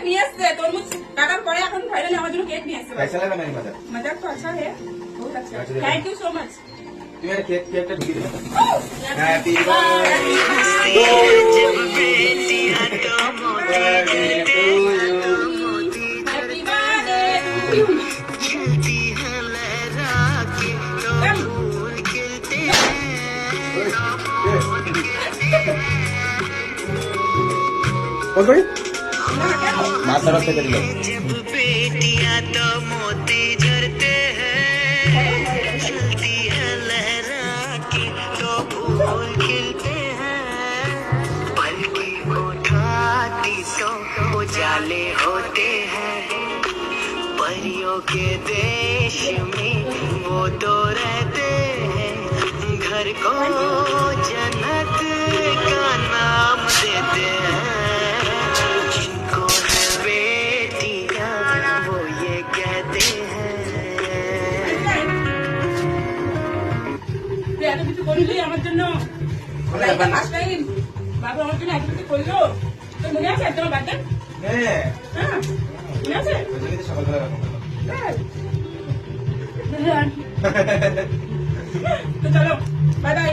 Cake नहीं है तरबूज काटार पड़े এখন ফাইনালি আমার জন্য কেক নিয়ে আসছে कैसा लगा मेरी मदद? मजाक तो अच्छा है बहुत अच्छा अच्छा, थैंक यू सो मच तू मेरे केक केक का ढुकी दे। हैप्पी कौन कोई? माता रस्ते कर लो। जब बेटियां तो मोती झरते हैं, चलती है लहरा के तो फूल खिलते हैं, पल की उठाती तो उजाले होते हैं, परियों के देश में वो तो रहते हैं, घर को जन्नत का नाम देते हैं, जिनको है बेटियां वो ये कहते हैं। তুই এত কিছু করলি আমার জন্য ফার্স্ট টাইম বাবা আমার জন্য এত কিছু করলো তোর মনে আছে তোমার বার্থডে नहीं। হ্যাঁ মনে আছে मुझे तो शक्ल लगा। तो चलो बाय बाय